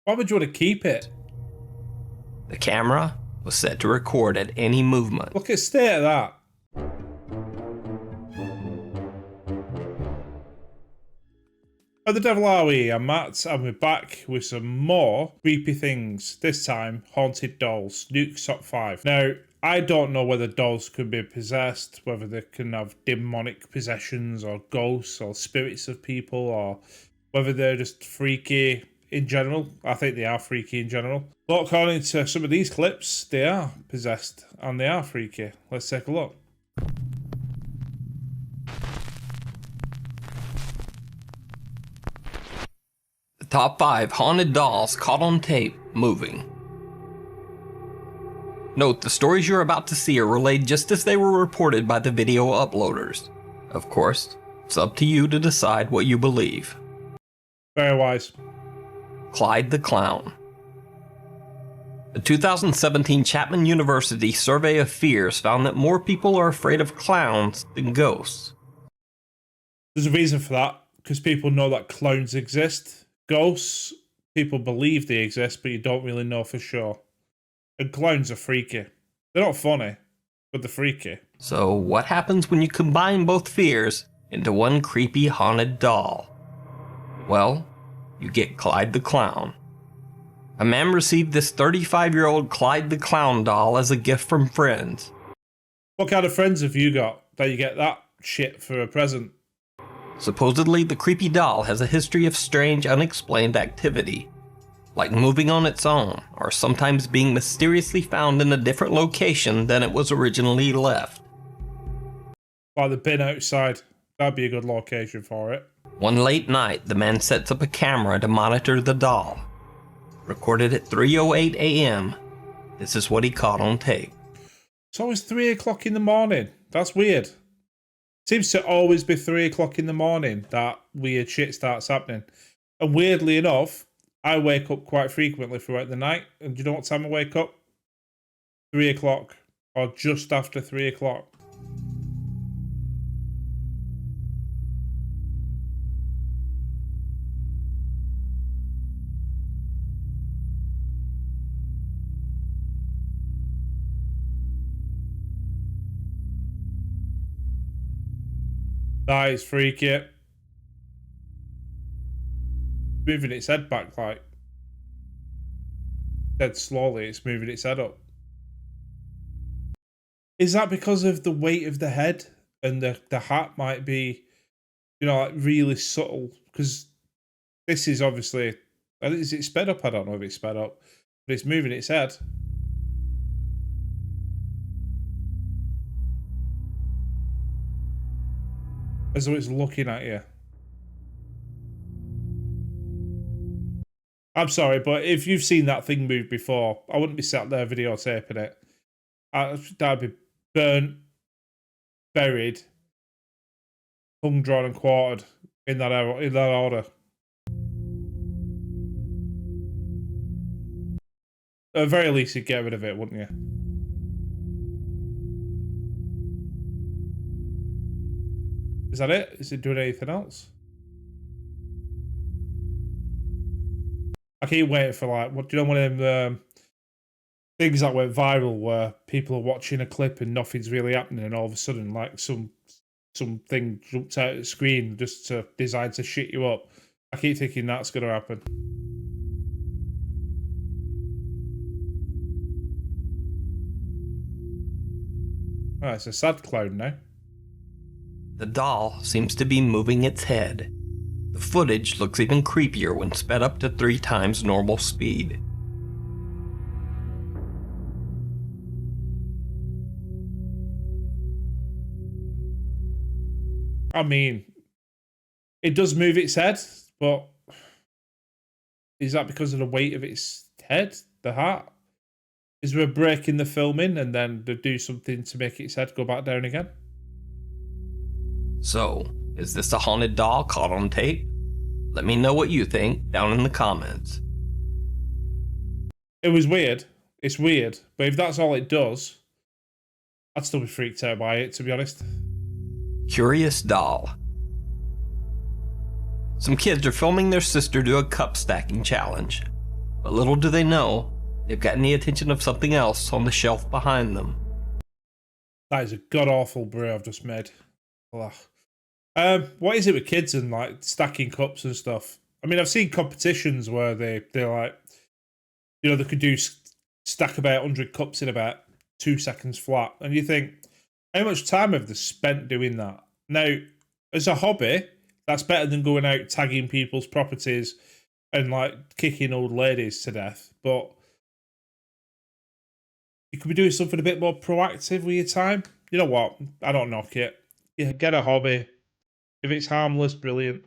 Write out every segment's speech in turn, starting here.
Why would you want to keep it? The camera was set to record at any movement. Look at the state of that. How the devil are we? I'm Matt, and we're back with some more creepy things. This time, haunted dolls. Nukes top 5. Now, I don't know whether dolls can be possessed, whether they can have demonic possessions or ghosts or spirits of people, or whether they're just freaky in general. I think they are freaky in general. But according to some of these clips, they are possessed and they are freaky. Let's take a look. The top 5 haunted dolls caught on tape moving. Note, the stories you're about to see are relayed just as they were reported by the video uploaders. Of course, it's up to you to decide what you believe. Very wise. Clyde the Clown. The 2017 Chapman University Survey of Fears found that more people are afraid of clowns than ghosts. There's a reason for that, because people know that clowns exist. Ghosts, people believe they exist, but you don't really know for sure. And clowns are freaky. They're not funny, but they're freaky. So what happens when you combine both fears into one creepy haunted doll? Well, you get Clyde the Clown. A man received this 35-year-old Clyde the Clown doll as a gift from friends. What kind of friends have you got that you get that shit for a present? Supposedly, the creepy doll has a history of strange, unexplained activity, like moving on its own, or sometimes being mysteriously found in a different location than it was originally left. Like the bin outside. That'd be a good location for it. One late night, the man sets up a camera to monitor the doll. Recorded at 3:08 a.m., this is what he caught on tape. It's always 3 o'clock in the morning. That's weird. Seems to always be 3 o'clock in the morning that weird shit starts happening. And weirdly enough, I wake up quite frequently throughout the night. And do you know what time I wake up? 3 o'clock. Or just after 3 o'clock. That is freaky. Moving its head back like dead slowly, it's moving its head up. Is that because of the weight of the head and the hat might be, you know, like really subtle? Because this is obviously, is it sped up? I don't know if it's sped up, but it's moving its head. As though it's looking at you. I'm sorry, but if you've seen that thing move before, I wouldn't be sat there videotaping it. I'd be burnt, buried, hung, drawn, and quartered in that order. At the very least, you'd get rid of it, wouldn't you? Is that it? Is it doing anything else? I keep waiting for, like, what do you know, one of them things that went viral where people are watching a clip and nothing's really happening, and all of a sudden, like, something jumps out of the screen just to designed to shit you up. I keep thinking that's going to happen. Oh, it's a sad clown now. The doll seems to be moving its head. The footage looks even creepier when sped up to 3 times normal speed. I mean, it does move its head, but is that because of the weight of its head, the heart? Is there a break in the filming and then they do something to make its head go back down again? So, is this a haunted doll caught on tape? Let me know what you think down in the comments. It was weird. It's weird. But if that's all it does, I'd still be freaked out by it, to be honest. Curious doll. Some kids are filming their sister do a cup stacking challenge. But little do they know, they've gotten the attention of something else on the shelf behind them. That is a god-awful brew I've just made. Ugh. What is it with kids and like stacking cups and stuff? I mean, I've seen competitions where they're like, you know, they could do stack about 100 cups in about 2 seconds flat, and you think, how much time have they spent doing that? Now, as a hobby, that's better than going out tagging people's properties and like kicking old ladies to death. But you could be doing something a bit more proactive with your time. You know what? I don't knock it. Yeah, get a hobby. If it's harmless, brilliant.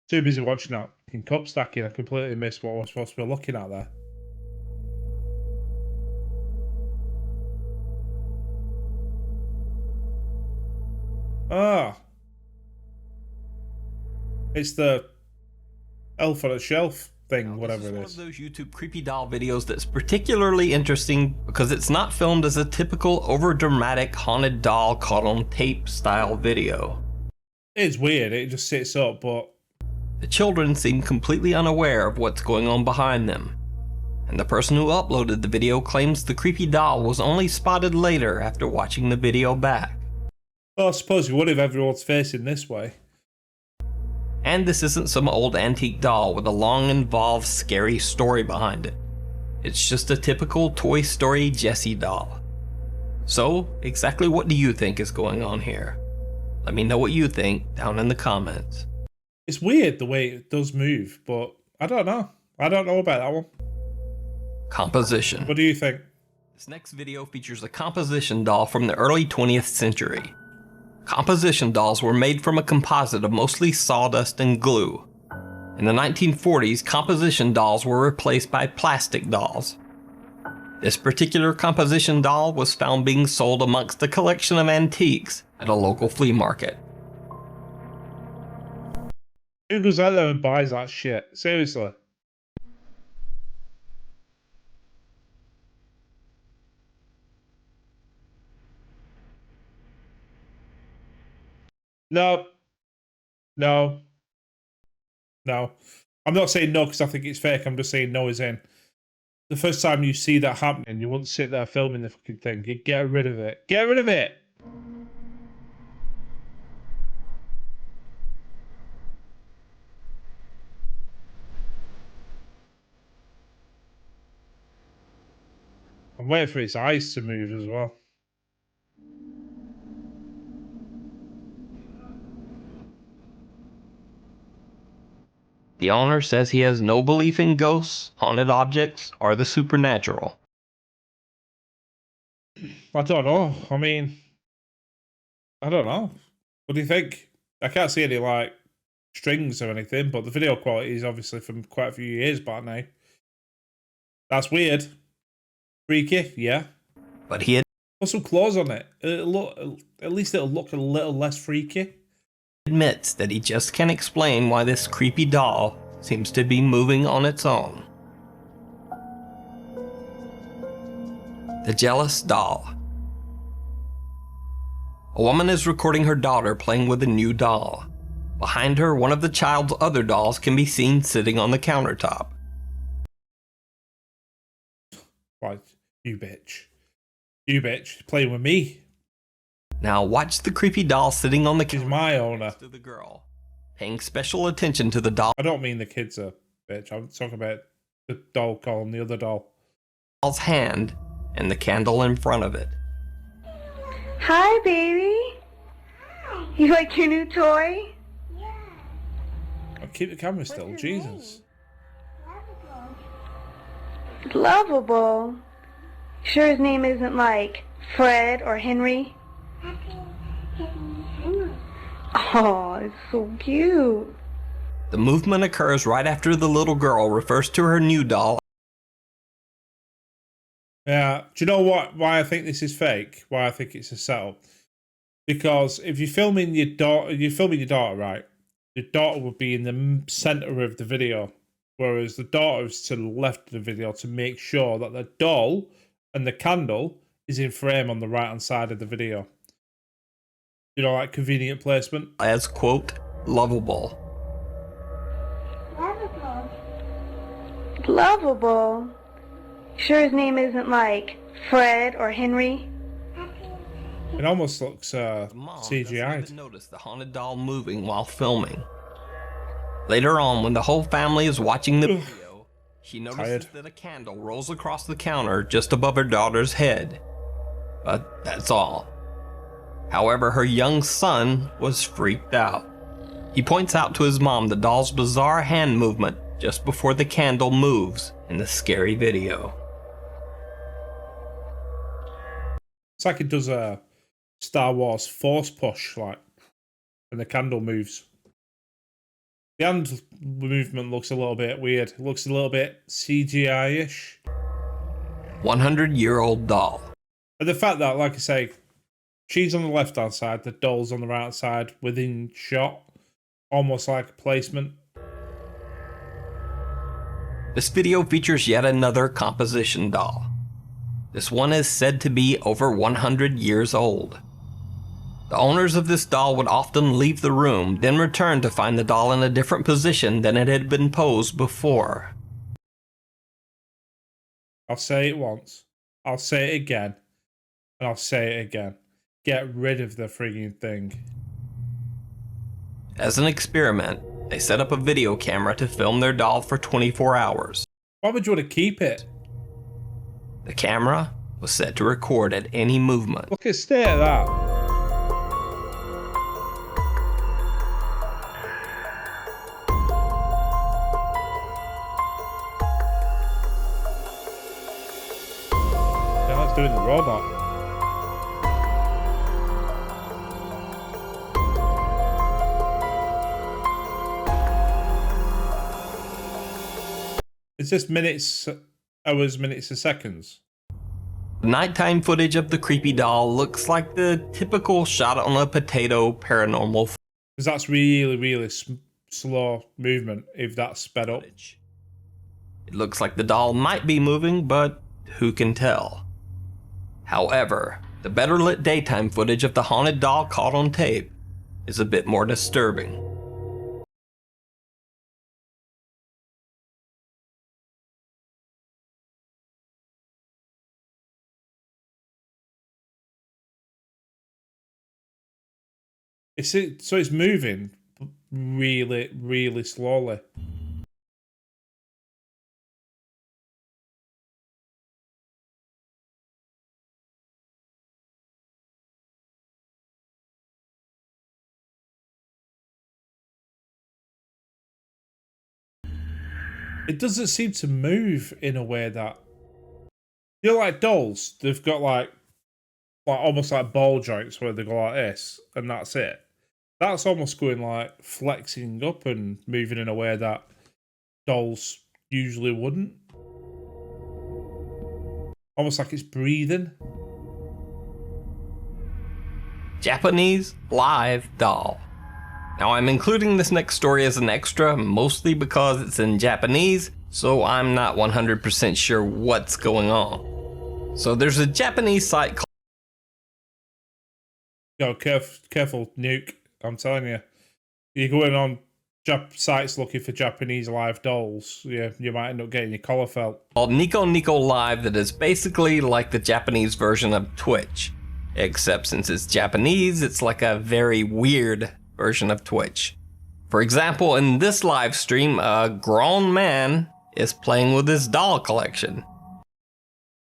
Too busy watching that in cup stacking. I completely missed what I was supposed to be looking at there. Ah. It's the elf on a shelf thing, whatever it This is. one of those YouTube creepy doll videos that's particularly interesting because it's not filmed as a typical over-dramatic haunted doll caught on tape style video. It's weird. It just sits up, but The children seem completely unaware of what's going on behind them. And the person who uploaded the video claims the creepy doll was only spotted later after watching the video back. well, I suppose you would if everyone's facing this way. And this isn't some old antique doll with a long, involved, scary story behind it. It's just a typical Toy Story Jessie doll. So, exactly what do you think is going on here? Let me know what you think down in the comments. It's weird the way it does move, but I don't know. I don't know about that one. Composition. What do you think? This next video features a composition doll from the early 20th century. Composition dolls were made from a composite of mostly sawdust and glue. In the 1940s, composition dolls were replaced by plastic dolls. This particular composition doll was found being sold amongst a collection of antiques at a local flea market. Who goes out there and buys that shit? Seriously. No. No. No. I'm not saying no because I think it's fake. I'm just saying no is in. The first time you see that happening, you won't sit there filming the fucking thing. You get rid of it. Get rid of it! I'm waiting for its eyes to move as well. The owner says he has no belief in ghosts, haunted objects, or the supernatural. I don't know. I mean, I don't know. What do you think? I can't see any, like, strings or anything, but the video quality is obviously from quite a few years back now. That's weird. Freaky, yeah. But he Put some claws on it. At least it'll look a little less freaky. admits that he just can't explain why this creepy doll seems to be moving on its own. The Jealous Doll. A woman is recording her daughter playing with a new doll. Behind her, one of the child's other dolls can be seen sitting on the countertop. Right, you bitch. You bitch. Playing with me. Now watch the creepy doll sitting on the She's countertop my owner. next to the girl, paying special attention to the doll's I don't mean the kids are bitch. I'm talking about the doll calling the other doll. hand and the candle in front of it. Hi, baby. You like your new toy? Oh, keep the camera still. What's your Jesus. Lovable. Sure his name isn't like Fred or Henry? Oh, it's so cute. The movement occurs right after the little girl refers to her new doll. Yeah. Do you know what? Why I think this is fake? Why I think it's a setup? Because if you're filming your daughter, right? the daughter would be in the center of the video, whereas the daughter is to the left of the video to make sure that the doll and the candle is in frame on the right hand side of the video. You know, like convenient placement. As, quote, lovable. Lovable? Sure his name isn't like Fred or Henry? It almost looks The mom doesn't CGI'd. even notice the haunted doll moving while filming. Later on, when the whole family is watching the video, she notices that a candle rolls across the counter just above her daughter's head. But that's all. However, her young son was freaked out. He points out to his mom the doll's bizarre hand movement just before the candle moves in the scary video. It's like it does a Star Wars force push, like, and the candle moves. The hand movement looks a little bit weird. It looks a little bit CGI-ish. 100-year-old doll. But the fact that, like I say, she's on the left-hand side, the doll's on the right-hand side, within shot, almost like a placement. This video features yet another composition doll. This one is said to be over 100 years old. The owners of this doll would often leave the room, then return to find the doll in a different position than it had been posed before. I'll say it once, I'll say it again, and I'll say it again. Get rid of the frigging thing. As an experiment, they set up a video camera to film their doll for 24 hours. Why would you want to keep it? The camera was set to record at any movement. Look at state of that. Yeah, that's doing the robot. Is this minutes, hours, minutes, or seconds? The nighttime footage of the creepy doll looks like the typical shot on a potato paranormal Because that's really, really slow movement if that's sped up. footage. It looks like the doll might be moving, but who can tell? However, the better lit daytime footage of the haunted doll caught on tape is a bit more disturbing. So it's moving really, really slowly. It doesn't seem to move in a way that, you know, like dolls, they've got like almost like ball joints where they go like this, and that's it. That's almost going like flexing up and moving in a way that dolls usually wouldn't. Almost like it's breathing. Japanese live doll. Now I'm including this next story as an extra, mostly because it's in Japanese, so I'm not 100% sure what's going on. So there's a Japanese site called... Yo, careful, Nuke. I'm telling you. You're going on sites looking for Japanese live dolls. Yeah, you might end up getting your collar felt. called Nico Nico Live that is basically like the Japanese version of Twitch. Except since it's Japanese, it's like a very weird version of Twitch. For example, in this live stream, a grown man is playing with his doll collection.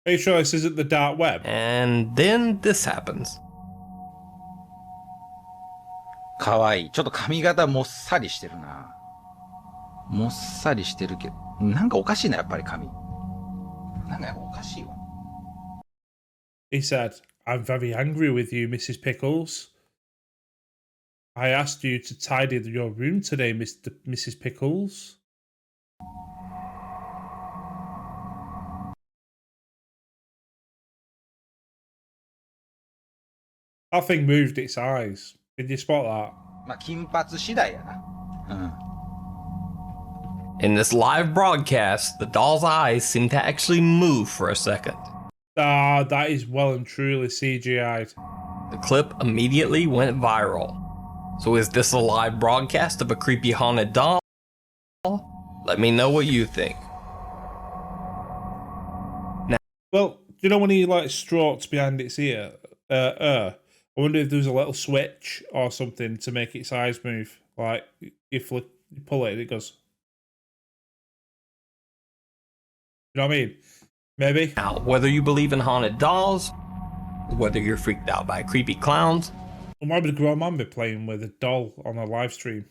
Are you sure this isn't the dark web? And then this happens. かわいい。ちょっと髪型もっさりしてるな。もっさりしてるけど、なんかおかしいな、やっぱり髪。なんかやっぱおかしいわ。He said, I'm very angry with you, Mrs. Pickles. I asked you to tidy your room today, Mrs. Pickles. That thing moved its eyes. Did you spot that? まあ、金髪次第やな。In this live broadcast, the doll's eyes seem to actually move for a second. Ah, that is well and truly CGI'd. The clip immediately went viral. So is this a live broadcast of a creepy haunted doll? Let me know what you think. Well, you know when he like strokes behind its ear? I wonder if there's a little switch or something to make its eyes move. Like, you pull it and it goes. You know what I mean? Maybe. Now, whether you believe in haunted dolls, whether you're freaked out by creepy clowns, Why would a grown man be playing with a doll on a live stream?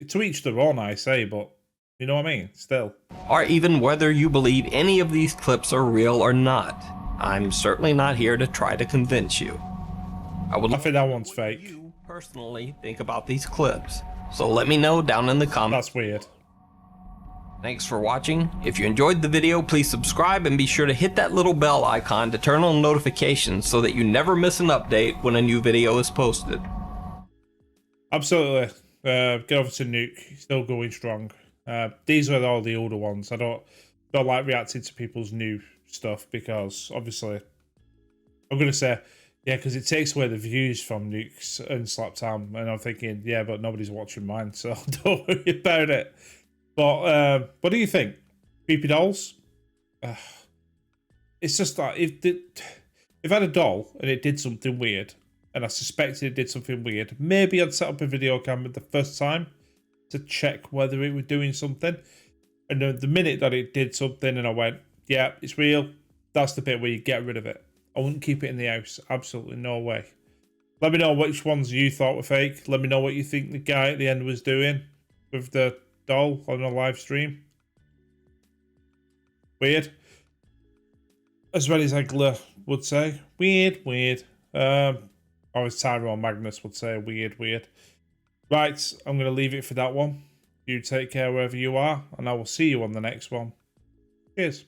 To each their own, I say, but you know what I mean? Still. or even whether you believe any of these clips are real or not, I'm certainly not here to try to convince you. I would I think that one's what fake. you personally think about these clips, so let me know down in the comments. That's weird. Thanks for watching. If you enjoyed the video, please subscribe and be sure to hit that little bell icon to turn on notifications so that you never miss an update when a new video is posted. Absolutely. Get over to Nuke. Still going strong. These are all the older ones. I don't like reacting to people's new stuff because obviously I'm gonna say yeah, because it takes away the views from Nukes and Slaptown, and I'm thinking yeah, but nobody's watching mine, so don't worry about it. But what do you think? Creepy dolls? It's just that if I had a doll and it did something weird, and I suspected it did something weird, maybe I'd set up a video camera the first time to check whether it was doing something. And then the minute that it did something and I went, yeah, it's real, that's the bit where you get rid of it. I wouldn't keep it in the house. Absolutely no way. Let me know which ones you thought were fake. Let me know what you think the guy at the end was doing with the doll on a live stream. Weird. As well as Egler would say. Weird. Or as Tyrone Magnus would say, weird. Right, I'm going to leave it for that one. You take care wherever you are, and I will see you on the next one. Cheers.